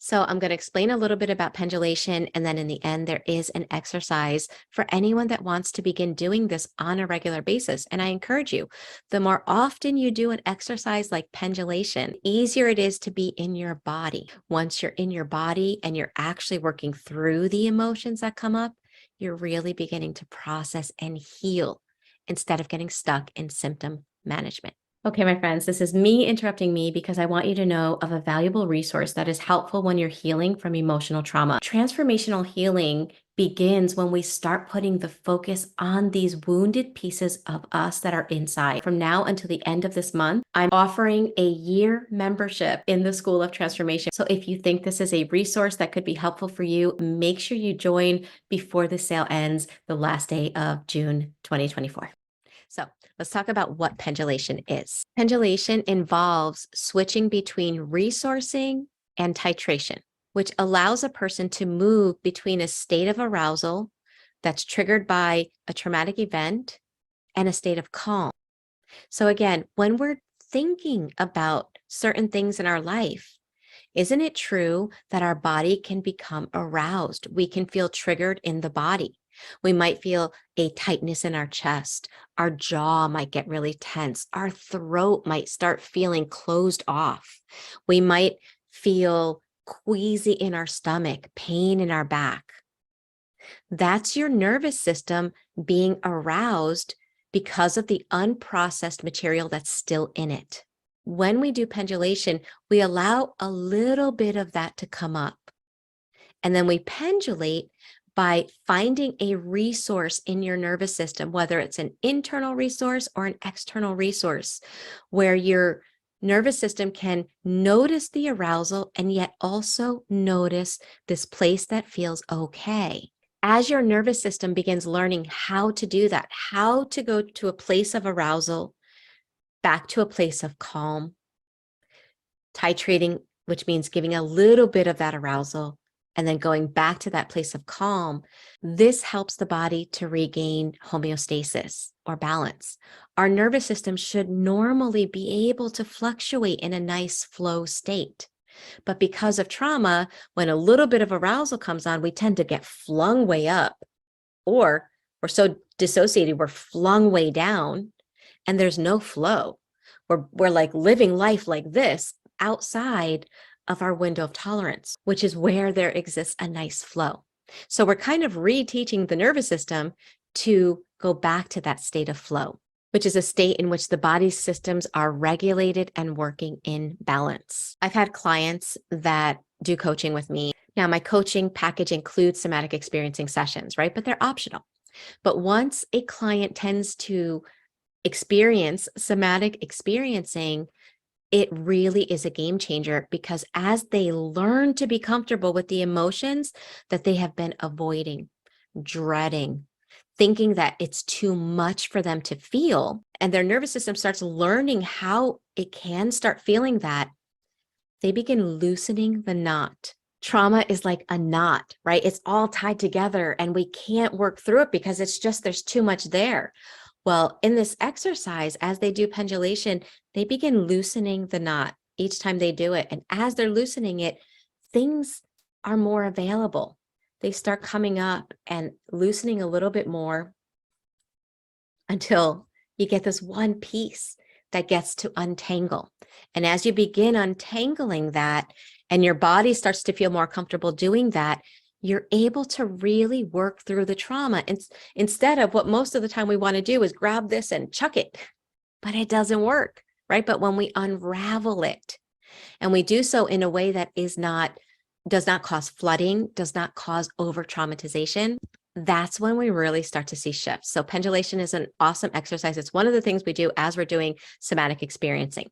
So I'm going to explain a little bit about pendulation, and then in the end, there is an exercise for anyone that wants to begin doing this on a regular basis. And I encourage you, the more often you do an exercise like pendulation, the easier it is to be in your body. Once you're in your body and you're actually working through the emotions that come up, you're really beginning to process and heal instead of getting stuck in symptom management. Okay, my friends, this is me interrupting me because I want you to know of a valuable resource that is helpful when you're healing from emotional trauma. Transformational healing begins when we start putting the focus on these wounded pieces of us that are inside. From now until the end of this month, I'm offering a year membership in the School of Transformation. So if you think this is a resource that could be helpful for you, make sure you join before the sale ends, the last day of June 2024. So let's talk about what pendulation is. Pendulation involves switching between resourcing and titration, which allows a person to move between a state of arousal that's triggered by a traumatic event and a state of calm. So again, when we're thinking about certain things in our life, isn't it true that our body can become aroused? We can feel triggered in the body. We might feel a tightness in our chest. Our jaw might get really tense. Our throat might start feeling closed off. We might feel queasy in our stomach, pain in our back. That's your nervous system being aroused because of the unprocessed material that's still in it. When we do pendulation, we allow a little bit of that to come up. And then we pendulate by finding a resource in your nervous system, whether it's an internal resource or an external resource, where your nervous system can notice the arousal and yet also notice this place that feels okay. As your nervous system begins learning how to do that, how to go to a place of arousal, back to a place of calm, titrating, which means giving a little bit of that arousal, and then going back to that place of calm, this helps the body to regain homeostasis or balance. Our nervous system should normally be able to fluctuate in a nice flow state. But because of trauma, when a little bit of arousal comes on, we tend to get flung way up, or we're so dissociated, we're flung way down, and there's no flow. We're like living life like this outside of our window of tolerance, which is where there exists a nice flow. So we're kind of reteaching the nervous system to go back to that state of flow, which is a state in which the body's systems are regulated and working in balance. I've had clients that do coaching with me. Now, my coaching package includes somatic experiencing sessions, right? But they're optional. But once a client tends to experience somatic experiencing, it really is a game changer, because as they learn to be comfortable with the emotions that they have been avoiding, dreading, thinking that it's too much for them to feel, and their nervous system starts learning how it can start feeling that, they begin loosening the knot. Trauma is like a knot, right? It's all tied together and we can't work through it because it's just, there's too much there. Well, in this exercise, as they do pendulation, they begin loosening the knot each time they do it. And as they're loosening it, things are more available. They start coming up and loosening a little bit more until you get this one piece that gets to untangle. And as you begin untangling that, and your body starts to feel more comfortable doing that, you're able to really work through the trauma. Instead of what most of the time we want to do is grab this and chuck it, but it doesn't work, right? But when we unravel it, and we do so in a way that does not cause flooding, does not cause over traumatization, that's when we really start to see shifts. So pendulation is an awesome exercise. It's one of the things we do as we're doing somatic experiencing.